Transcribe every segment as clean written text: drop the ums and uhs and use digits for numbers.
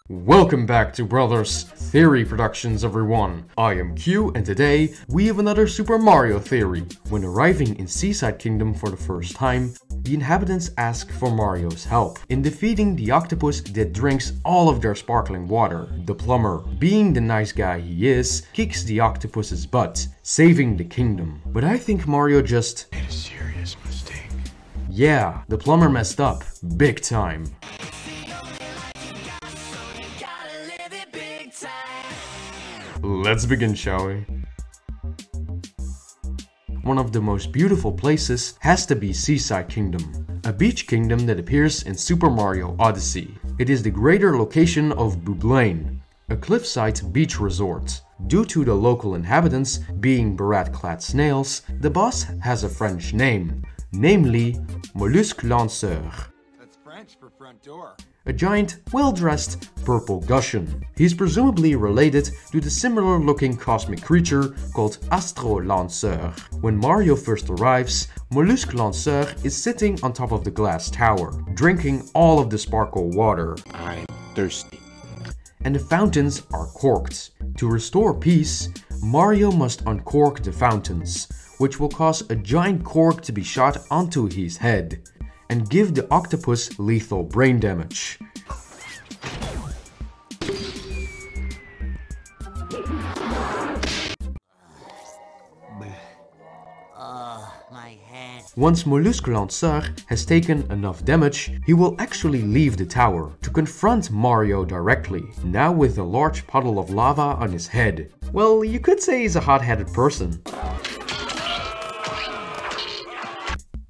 Welcome back to Brothers Theory Productions, everyone. I am Q, and today we have another Super Mario theory. When arriving in Seaside Kingdom for the first time, the inhabitants ask for Mario's help in defeating the octopus that drinks all of their sparkling water. The plumber, being the nice guy he is, kicks the octopus's butt, saving the kingdom. But I think Mario just made a serious mistake. Yeah, the plumber messed up, big time. Let's begin, shall we? One of the most beautiful places has to be Seaside Kingdom, a beach kingdom that appears in Super Mario Odyssey. It is the greater location of Bublane, a cliffside beach resort. Due to the local inhabitants being barat-clad snails, the boss has a French name, namely Mollusque-Lanceur. That's French for front door. A giant, well-dressed purple gushion. He's presumably related to the similar-looking cosmic creature called anotherSuper. When Mario first arrives, Mollusque-Lanceur is sitting on top of the glass tower, drinking all of the sparkle water. I'm thirsty. And the fountains are corked. To restore peace, Mario must uncork the fountains, which will cause a giant cork to be shot onto his head and give the octopus lethal brain damage. My head. Once Mollusque-Lanceur has taken enough damage, he will actually leave the tower to confront Mario directly, now with a large puddle of lava on his head. Well, you could say he's a hot-headed person.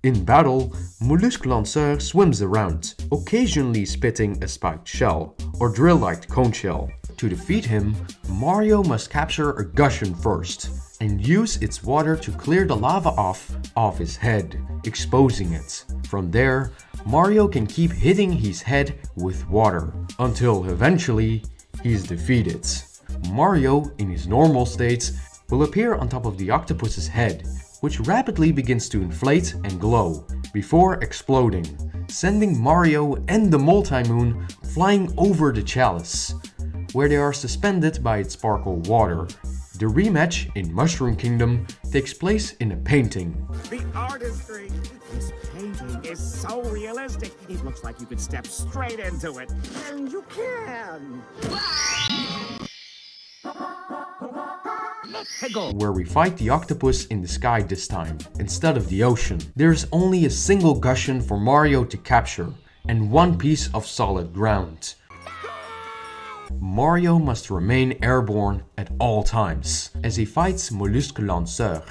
In battle, Mollusque-Lanceur swims around, occasionally spitting a spiked shell or drill-like cone shell. To defeat him, Mario must capture a gushion first and use its water to clear the lava off his head, exposing it. From there, Mario can keep hitting his head with water until eventually he's defeated. Mario, in his normal state, will appear on top of the octopus's head, which rapidly begins to inflate and glow before exploding, sending Mario and the multi-moon flying over the chalice, where they are suspended by its sparkle water. The rematch in Mushroom Kingdom takes place in a painting. The artistry! This painting is so realistic. It looks like you could step straight into it. And you can! Where we fight the octopus in the sky this time, instead of the ocean. There's only a single gushion for Mario to capture, and one piece of solid ground. Mario must remain airborne at all times, as he fights Mollusque-Lanceur.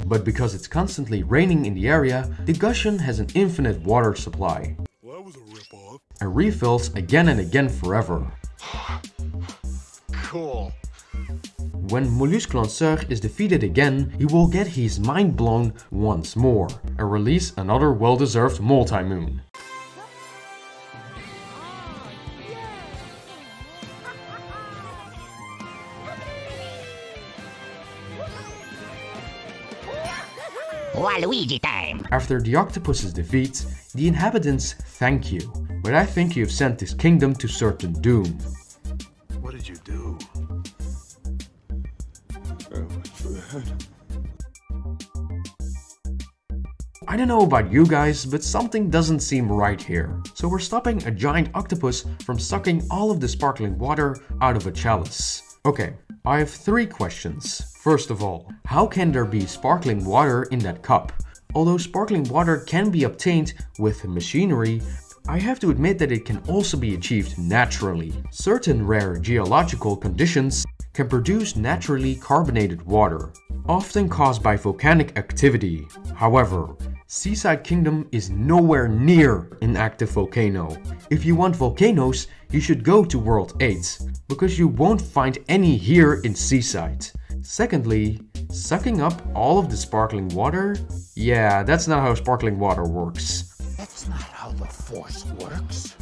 But because it's constantly raining in the area, the gushion has an infinite water supply. Well, that was a ripoff. And refills again and again forever. Cool. When Mollusque-Lanceur is defeated again, he will get his mind blown once more and release another well-deserved multi-moon. Waluigi time! After the octopus's defeat, the inhabitants thank you, but I think you've sent this kingdom to certain doom. What did you do? I don't know about you guys, but something doesn't seem right here. So we're stopping a giant octopus from sucking all of the sparkling water out of a chalice. Okay, I have 3 questions. First of all, how can there be sparkling water in that cup? Although sparkling water can be obtained with machinery, I have to admit that it can also be achieved naturally. Certain rare geological conditions can produce naturally carbonated water, often caused by volcanic activity. However, Seaside Kingdom is nowhere near an active volcano. If you want volcanoes, you should go to World 8, because you won't find any here in Seaside. Secondly, sucking up all of the sparkling water? Yeah, that's not how sparkling water works. That's not how the Force works.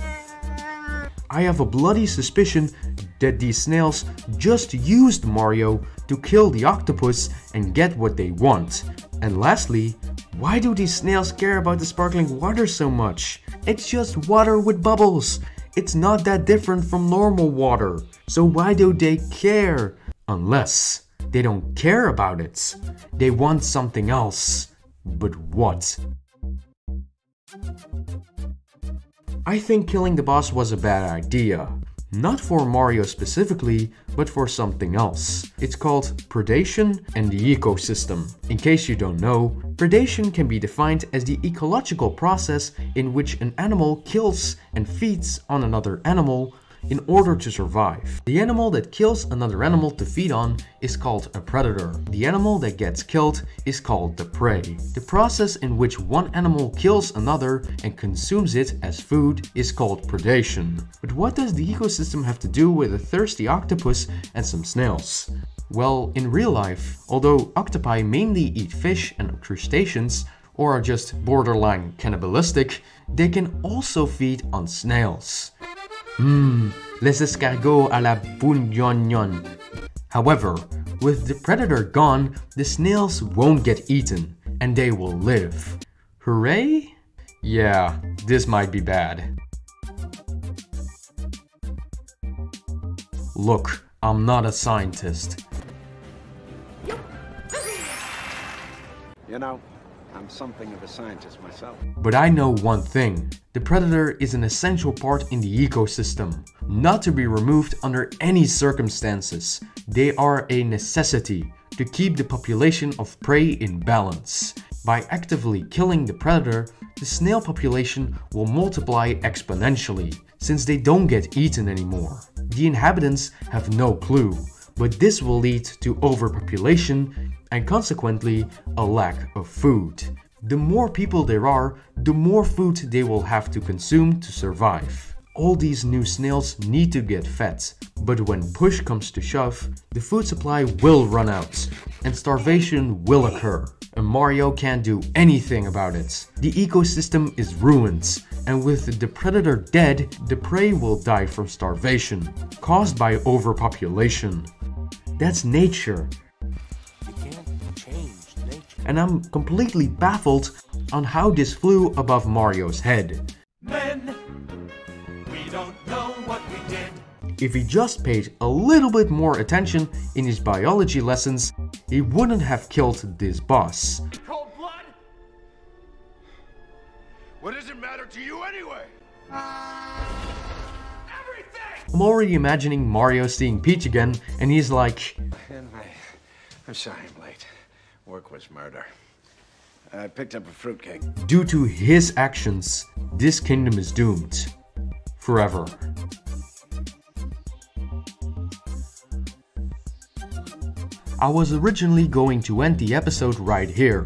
I have a bloody suspicion that these snails just used Mario to kill the octopus and get what they want. And lastly, Why do these snails care about the sparkling water so much? It's just water with bubbles. It's not that different from normal water. So why do they care? Unless they don't care about it. They want something else. But what? I think killing the boss was a bad idea. Not for Mario specifically, but for something else. It's called predation and the ecosystem. In case you don't know, predation can be defined as the ecological process in which an animal kills and feeds on another animal in order to survive. The animal that kills another animal to feed on is called a predator. The animal that gets killed is called the prey. The process in which one animal kills another and consumes it as food is called predation. But what does the ecosystem have to do with a thirsty octopus and some snails? Well, in real life, although octopi mainly eat fish and crustaceans, or are just borderline cannibalistic, they can also feed on snails. Les escargots à la bourguignon. However, with the predator gone, the snails won't get eaten, and they will live. Hooray? Yeah, this might be bad. Look, I'm not a scientist. You know, I'm something of a scientist myself. But I know one thing. The predator is an essential part in the ecosystem, not to be removed under any circumstances. They are a necessity to keep the population of prey in balance. By actively killing the predator, the snail population will multiply exponentially, since they don't get eaten anymore. The inhabitants have no clue, but this will lead to overpopulation and consequently a lack of food. The more people there are, the more food they will have to consume to survive. All these new snails need to get fed, but when push comes to shove, the food supply will run out and starvation will occur. And Mario can't do anything about it. The ecosystem is ruined, and with the predator dead, the prey will die from starvation, caused by overpopulation. That's nature. And I'm completely baffled on how this flew above Mario's head. Men, we don't know what we did. If he just paid a little bit more attention in his biology lessons, he wouldn't have killed this boss. Cold blood? What does it matter to you anyway? Everything! I'm already imagining Mario seeing Peach again, and he's like, I'm sorry I'm late. Work was murder. I picked up a fruitcake. due to his actions, this kingdom is doomed. Forever. I was originally going to end the episode right here.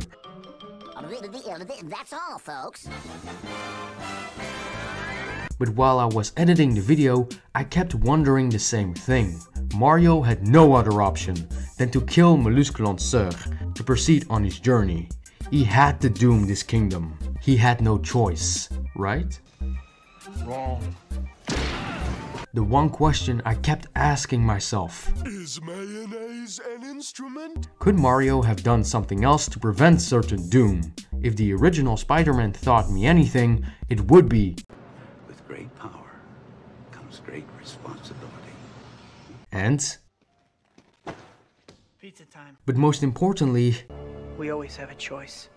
That's all, folks. But while I was editing the video, I kept wondering the same thing. Mario had no other option than to kill Mollusque-Lanceur to proceed on his journey. He had to doom this kingdom. He had no choice, right? Wrong. The one question I kept asking myself: Is mayonnaise an instrument? could Mario have done something else to prevent certain doom? If the original Spider-Man taught me anything, it would be: With great power comes great responsibility. and, Pizza time. but most importantly, We always have a choice.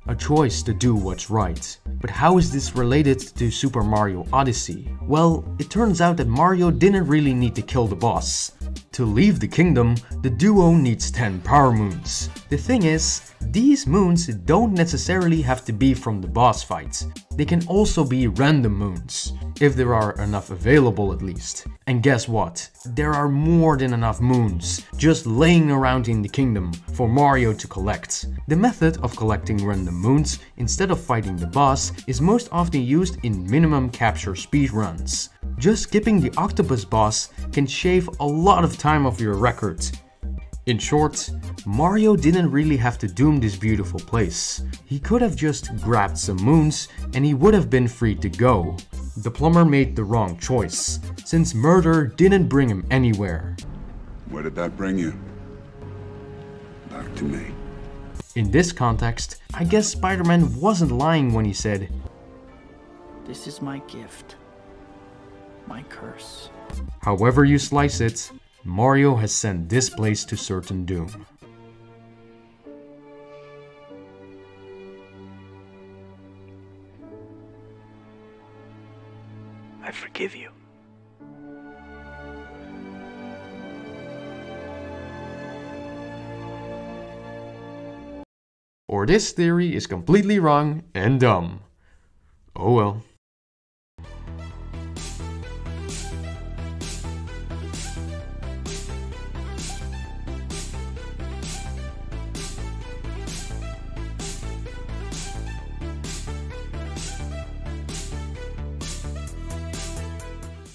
a choice to do what's right. But how is this related to Super Mario Odyssey? Well, it turns out that Mario didn't really need to kill the boss. To leave the kingdom, the duo needs 10 power moons. The thing is, these moons don't necessarily have to be from the boss fight. They can also be random moons, if there are enough available at least. And guess what? There are more than enough moons just laying around in the kingdom for Mario to collect. The method of collecting random moons instead of fighting the boss is most often used in minimum capture speedruns. Just skipping the octopus boss can shave a lot of time off your record. In short, Mario didn't really have to doom this beautiful place. He could have just grabbed some moons and he would have been free to go. The plumber made the wrong choice, since murder didn't bring him anywhere. Where did that bring you? Back to me. In this context, I guess Spider-Man wasn't lying when he said, "This is my gift. My curse." however you slice it, Mario has sent this place to certain doom. I forgive you. Or this theory is completely wrong and dumb. Oh well.